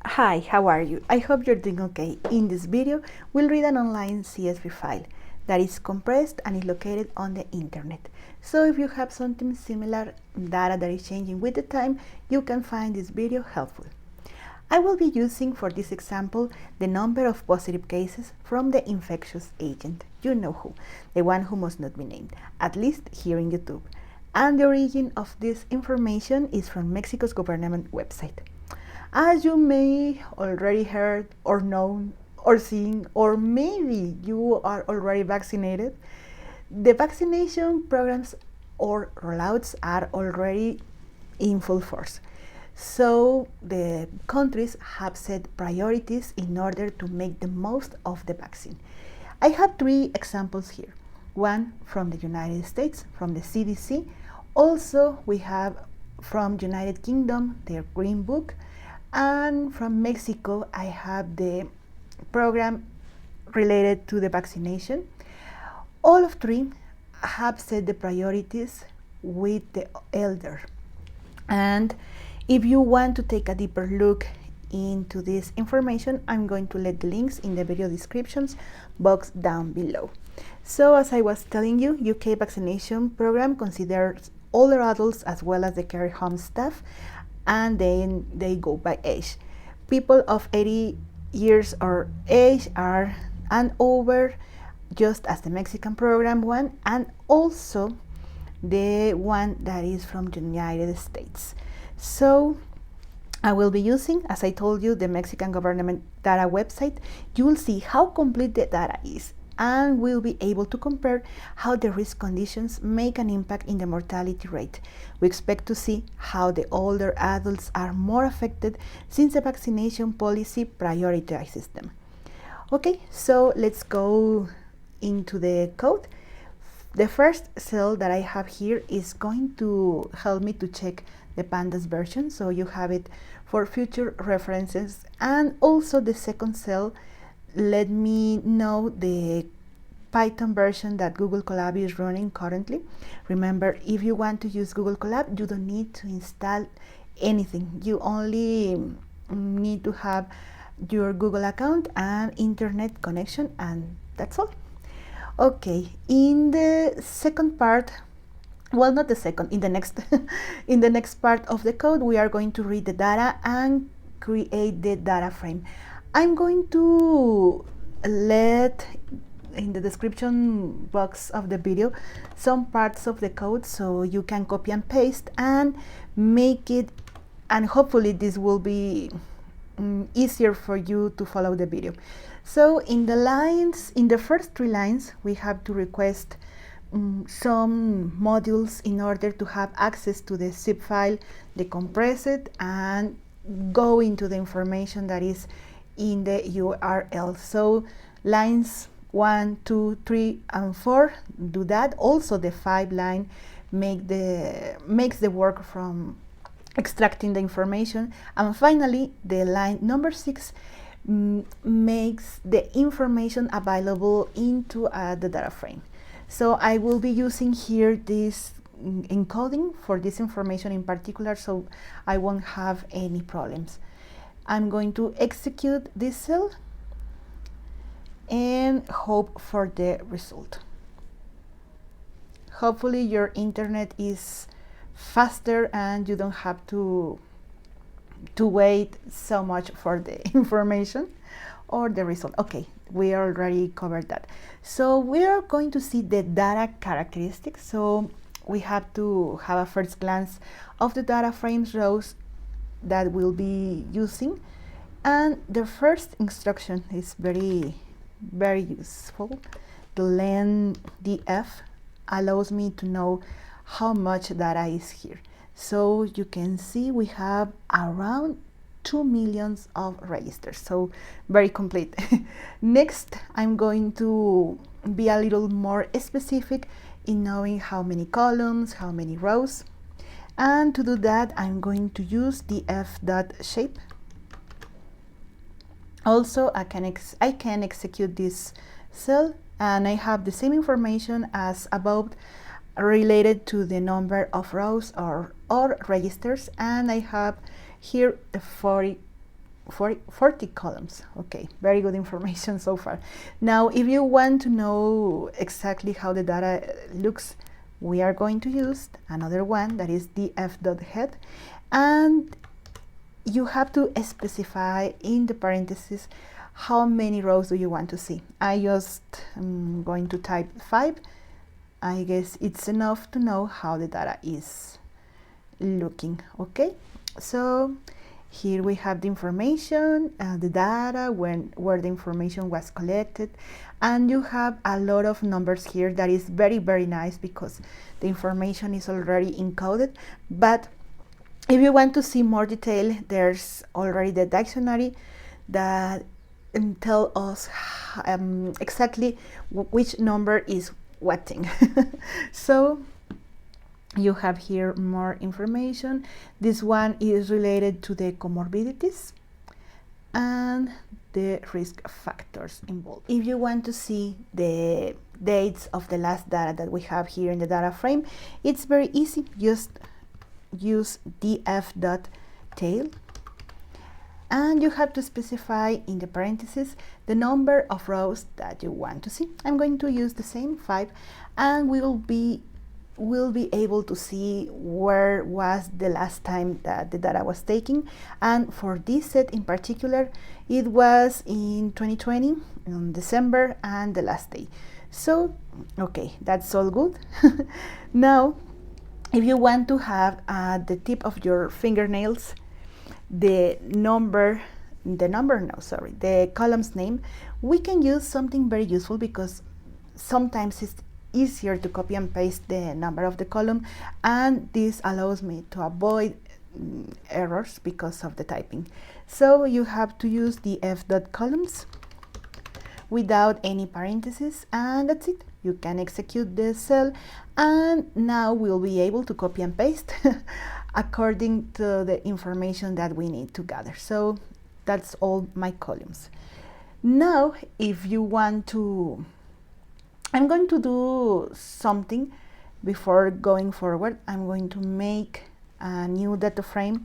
Hi, how are you? I hope you're doing okay. In this video, we'll read an online CSV file that is compressed and is located on the internet. So if you have something similar data that is changing with the time, you can find this video helpful. I will be using for this example the number of positive cases from the infectious agent. You know who, the one who must not be named, at least here in YouTube. And the origin of this information is from Mexico's government website. As you may already heard or known or seen, or maybe you are already vaccinated, the vaccination programs or rollouts are already in full force. So the countries have set priorities in order to make the most of the vaccine. I have three examples here. One from the United States, from the CDC. Also, we have from United Kingdom, their Green Book. And from Mexico, I have the program related to the vaccination. All of three have set the priorities with the elder. And if you want to take a deeper look into this information, I'm going to let the links in the video descriptions box down below. So as I was telling you, UK vaccination program considers older adults as well as the care home staff, and then they go by age. People of 80 years or age are and over, just as the Mexican program one, and also the one that is from the United States. So I will be using, as I told you, the Mexican government data website. You will see how complete the data is, and we'll be able to compare how the risk conditions make an impact in the mortality rate. We expect to see how the older adults are more affected since the vaccination policy prioritizes them. Okay, so let's go into the code. The first cell that I have here is going to help me to check the Pandas version, so you have it for future references. And also the second cell, let me know the Python version that Google Colab is running currently. Remember, if you want to use Google Colab, you don't need to install anything. You only need to have your Google account and internet connection, and that's all. Okay, in the second part, well, not the second, in the next in the next part of the code, we are going to read the data and create the data frame. I'm going to let in the description box of the video some parts of the code so you can copy and paste and make it, and hopefully this will be easier for you to follow the video. So in the first three lines, we have to request some modules in order to have access to the zip file, decompress it, and go into the information that is in the URL. So lines 1, 2, 3, and 4 do that. Also the 5 line makes the work from extracting the information. And finally, the line number 6 makes the information available into the data frame. So I will be using here this encoding for this information in particular, so I won't have any problems. I'm going to execute this cell and hope for the result. Hopefully your internet is faster and you don't have to wait so much for the information or the result. Okay, we already covered that. So we are going to see the data characteristics. So we have to have a first glance of the data frames rows that we'll be using. And the first instruction is very useful. The len df allows me to know how much data is here. So you can see we have around 2 million of registers, so very complete. Next, I'm going to be a little more specific in knowing how many columns, how many rows. And to do that, I'm going to use df.shape. Also, I can execute this cell, and I have the same information as above related to the number of rows or registers, and I have here 40 40 columns. Okay, very good information so far. Now, if you want to know exactly how the data looks, we are going to use another one, that is df.head, and you have to specify in the parentheses how many rows do you want to see. I just am going to type 5. I guess it's enough to know how the data is looking. Okay, so here we have the information, the data, where the information was collected, and you have a lot of numbers here. That is very, very nice because the information is already encoded. But if you want to see more detail, there's already the dictionary that tell us exactly which number is what thing. So you have here more information. This one is related to the comorbidities and the risk factors involved. If you want to see the dates of the last data that we have here in the data frame, it's very easy. Just use df.tail, and you have to specify in the parentheses the number of rows that you want to see. I'm going to use the same 5, and we'll be able to see where was the last time that the data was taken. And for this set in particular, it was in 2020 in December and the last day. So okay, that's all good. Now, if you want to have at the tip of your fingernails the column's name, we can use something very useful, because sometimes it's easier to copy and paste the number of the column, and this allows me to avoid errors because of the typing. So you have to use the f.columns without any parentheses, and that's it. You can execute the cell, and now we'll be able to copy and paste according to the information that we need to gather. So that's all my columns. Now, if you want to, I'm going to do something before going forward. I'm going to make a new data frame.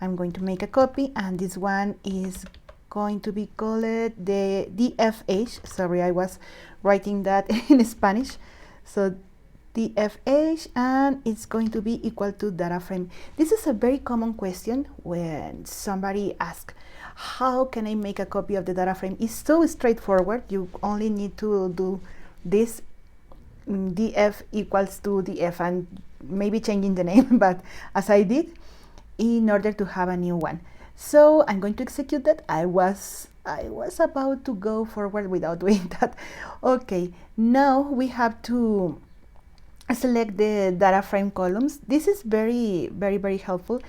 I'm going to make a copy, and this one is going to be called the DFH. Sorry, I was writing that in Spanish. So DFH, and it's going to be equal to data frame. This is a very common question when somebody asks, how can I make a copy of the data frame? It's so straightforward. You only need to do this, df equals to df, and maybe changing the name, but as I did, in order to have a new one. So I'm going to execute that. I was about to go forward without doing that. Okay, now we have to select the data frame columns. This is very, very, very helpful,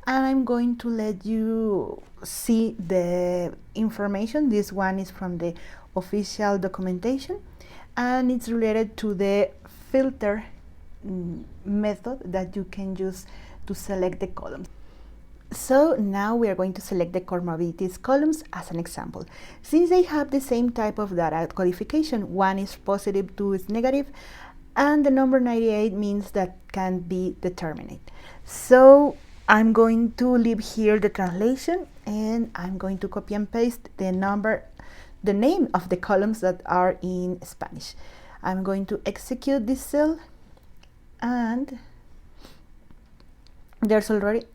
and I'm going to let you see the information. This one is from the official documentation, and it's related to the filter method that you can use to select the columns. So now we are going to select the comorbidities columns as an example. Since they have the same type of data codification, one is positive, two is negative, and the number 98 means that can be determinate. So I'm going to leave here the translation, and I'm going to copy and paste the name of the columns that are in Spanish. I'm going to execute this cell, and there's already,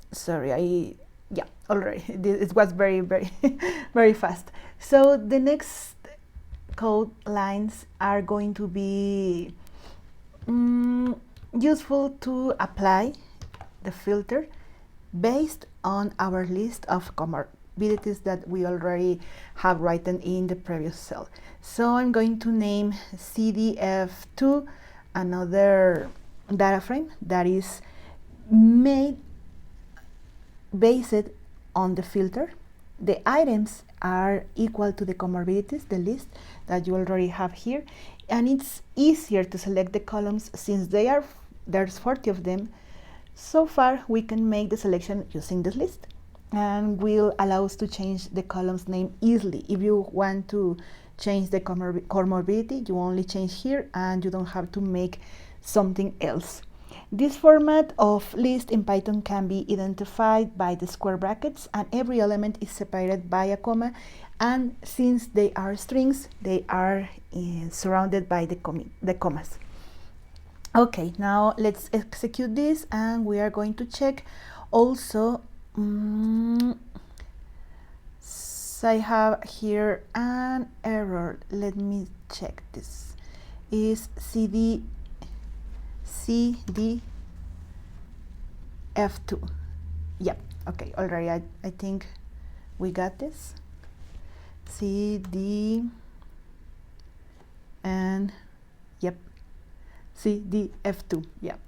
already, it was very, very, very fast. So the next code lines are going to be useful to apply the filter based on our list of comorbidities that we already have written in the previous cell. So I'm going to name CDF2 another data frame that is made based on the filter. The items are equal to the comorbidities, the list that you already have here, and it's easier to select the columns since there's 40 of them. So far we can make the selection using this list, and will allow us to change the column's name easily. If you want to change the comorbidity, you only change here, and you don't have to make something else. This format of list in Python can be identified by the square brackets, and every element is separated by a comma, and since they are strings, they are surrounded by the commas. Okay, now let's execute this, and we are going to check also. So I have here an error. Let me check this. Is CD F2. Yep, okay, already I think we got this. CD and yep, CD F2, yep.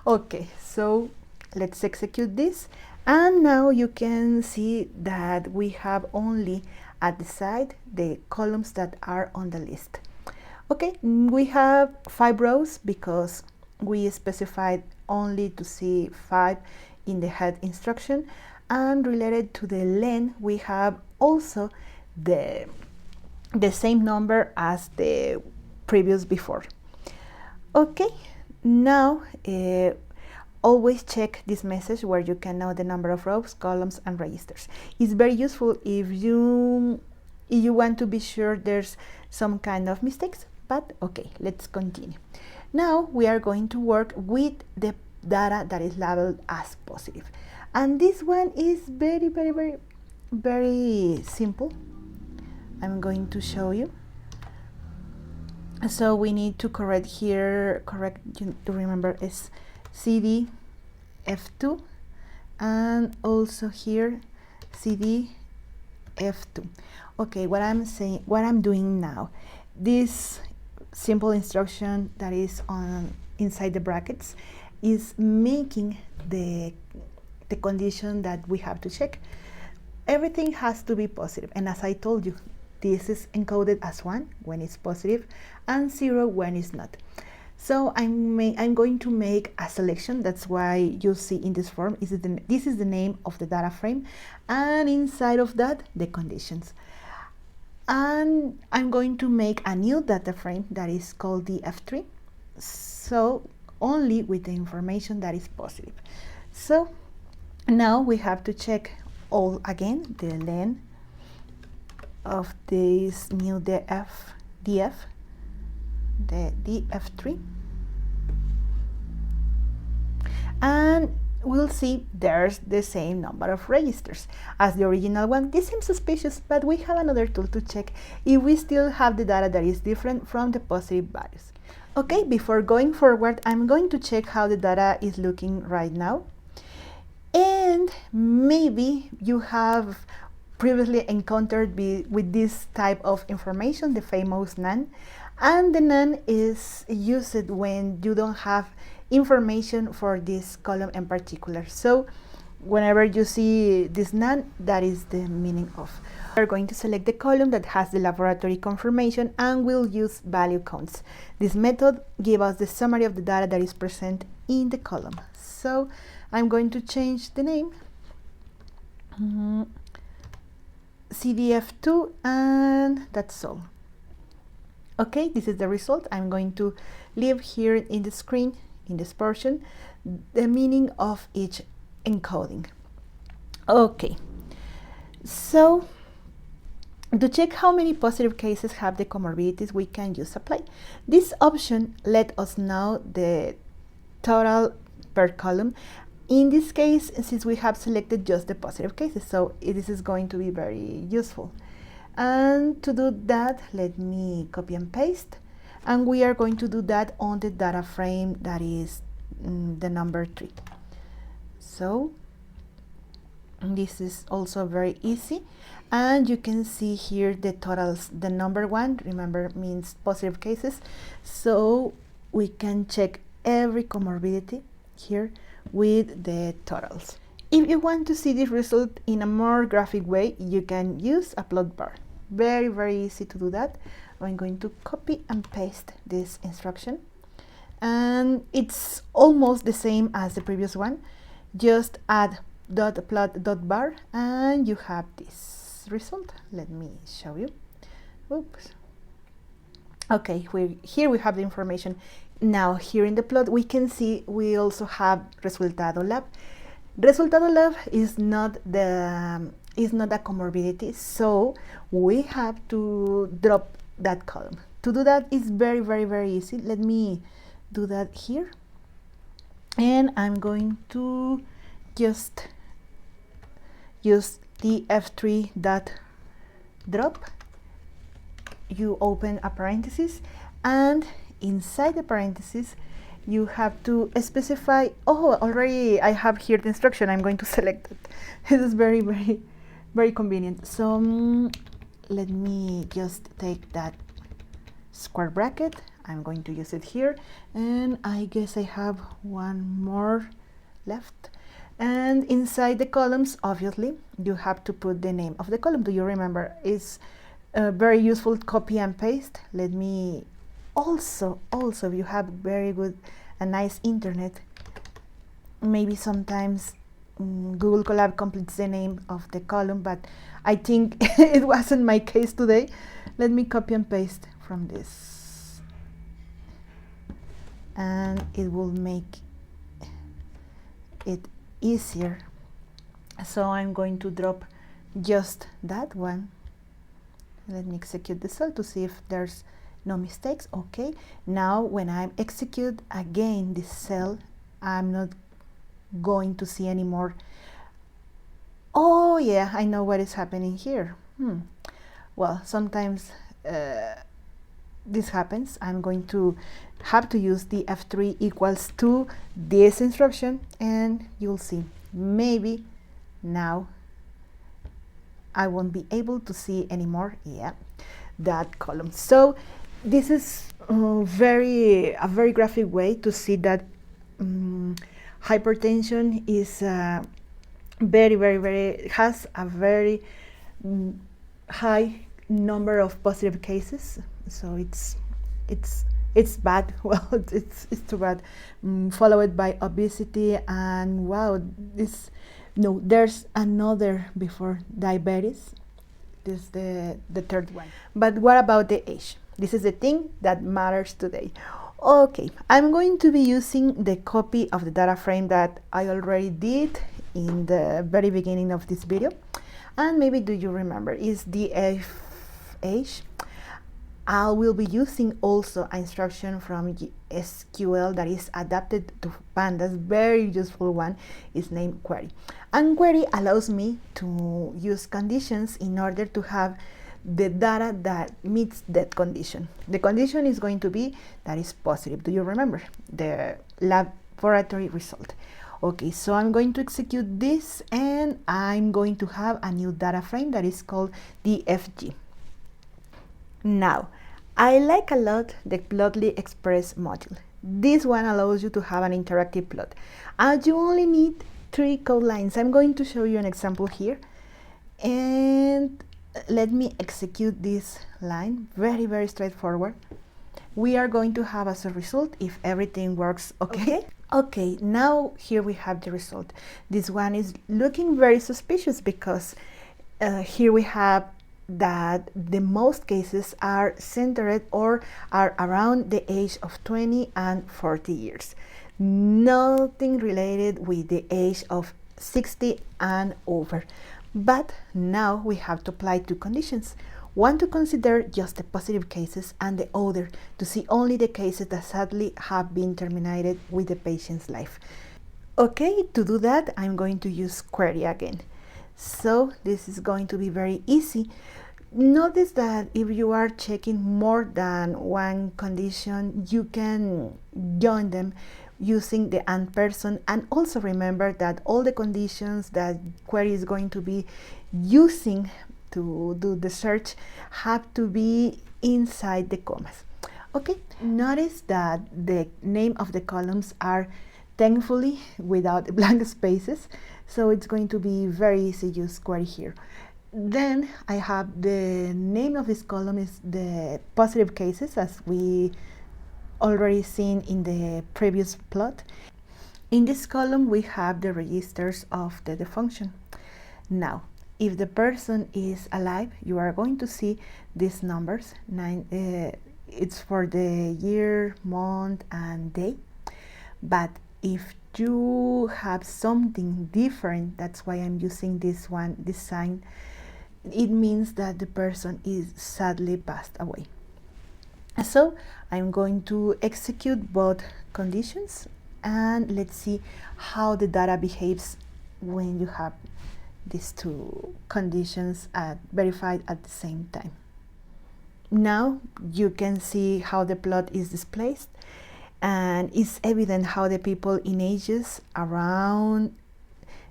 Okay, so let's execute this, and now you can see that we have only at the side the columns that are on the list. Okay, we have 5 rows because we specified only to see 5 in the head instruction, and related to the len we have also the same number as the previous before. Okay, now always check this message where you can know the number of rows, columns, and registers. It's very useful if you want to be sure there's some kind of mistakes. But okay, let's continue. Now we are going to work with the data that is labeled as positive, and this one is very simple. I'm going to show you. So we need to correct here, to remember is CD F2, and also here CD F2. Okay, what I'm doing now, this simple instruction that is inside the brackets is making the condition that we have to check. Everything has to be positive, and as I told you, this is encoded as 1 when it's positive and 0 when it's not. So I'm going to make a selection. That's why you see in this form this is the name of the data frame, and inside of that the conditions. And I'm going to make a new data frame that is called the F3, so only with the information that is positive. So now we have to check all again the len of this new the df3, and we'll see there's the same number of registers as the original one. This seems suspicious, but we have another tool to check if we still have the data that is different from the positive values. Okay, before going forward, I'm going to check how the data is looking right now. And maybe you have previously encountered with this type of information, the famous none, and the none is used when you don't have information for this column in particular. So whenever you see this none, that is the meaning of. We're going to select the column that has the laboratory confirmation, and we'll use value counts. This method gives us the summary of the data that is present in the column. So I'm going to change the name, CDF2, and that's all. Okay, this is the result. I'm going to leave here in the screen, in this portion, the meaning of each encoding. Okay, so to check how many positive cases have the comorbidities, we can use apply. This option let us know the total per column. In this case, since we have selected just the positive cases, so this is going to be very useful. And to do that, let me copy and paste, and we are going to do that on the data frame that is the number 3. So this is also very easy, and you can see here the totals. The number 1, remember, means positive cases, so we can check every comorbidity here with the totals. If you want to see this result in a more graphic way, you can use a plot.bar. Very easy to do that. I'm going to copy and paste this instruction, and it's almost the same as the previous one. Just add .plot.bar and you have this result. Let me show you. Oops. Okay, here we have the information Now here in the plot we can see we also have resultado lab. Resultado lab is not a comorbidity, so we have to drop that column. To do that is very easy. Let me do that here, and I'm going to just use the F3 dot drop. You open a parenthesis, and inside the parenthesis you have to specify, oh, already I have here the instruction, I'm going to select it. This is very convenient. So let me just take that square bracket, I'm going to use it here, and I guess I have one more left. And inside the columns, obviously, you have to put the name of the column. Do you remember? It's very useful, copy and paste. Let me also if you have very good and nice internet, maybe sometimes Google Colab completes the name of the column, but I think it wasn't my case today. Let me copy and paste from this, and it will make it easier. So I'm going to drop just that one. Let me execute the cell to see if there's no mistakes. Okay, now when I execute again this cell, I'm not going to see anymore. Oh yeah, I know what is happening here. Well, sometimes this happens. I'm going to have to use the F3 equals to this instruction, and you'll see maybe now I won't be able to see anymore, yeah, that column. So this is a very graphic way to see that hypertension is has a very high number of positive cases. So it's bad. Well, it's too bad. Followed by obesity, and wow, there's another before diabetes. This is the third one. But what about the age? This is the thing that matters today. Okay, I'm going to be using the copy of the data frame that I already did in the very beginning of this video. And maybe do you remember, is the age. I will be using also an instruction from SQL that is adapted to Pandas, very useful one, is named query. And query allows me to use conditions in order to have the data that meets that condition. The condition is going to be that is positive. Do you remember? The laboratory result. Okay, so I'm going to execute this, and I'm going to have a new data frame that is called the FG. Now, I like a lot the Plotly Express module. This one allows you to have an interactive plot. And you only need 3 code lines. I'm going to show you an example here. And let me execute this line. Very straightforward. We are going to have as a result, if everything works okay. Okay, now here we have the result. This one is looking very suspicious because here we have that the most cases are centered or are around the age of 20 and 40 years. Nothing related with the age of 60 and over. But now we have to apply 2 conditions. One to consider just the positive cases, and the other to see only the cases that sadly have been terminated with the patient's life. Okay, to do that, I'm going to use query again. So this is going to be very easy. Notice that if you are checking more than one condition, you can join them using the and person, and also remember that all the conditions that query is going to be using to do the search have to be inside the commas. Okay, notice that the name of the columns are thankfully without blank spaces, so it's going to be very easy to use query here. Then I have the name of this column is the positive cases, as we already seen in the previous plot. In this column we have the registers of the function. Now, if the person is alive, you are going to see these numbers, it's for the year, month, and day. But if you have something different, that's why I'm using this sign, it means that the person is sadly passed away. So I'm going to execute both conditions, and let's see how the data behaves when you have these two conditions verified at the same time. Now you can see how the plot is displayed, and it's evident how the people in ages around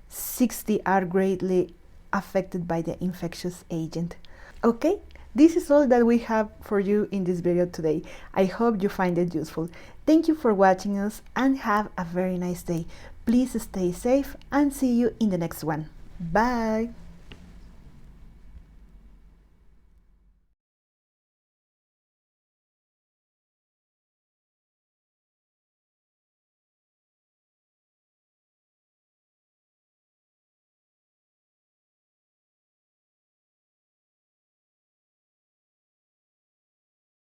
60 are greatly affected by the infectious agent. Okay, this is all that we have for you in this video today. I hope you find it useful. Thank you for watching us and have a very nice day. Please stay safe and see you in the next one. Bye!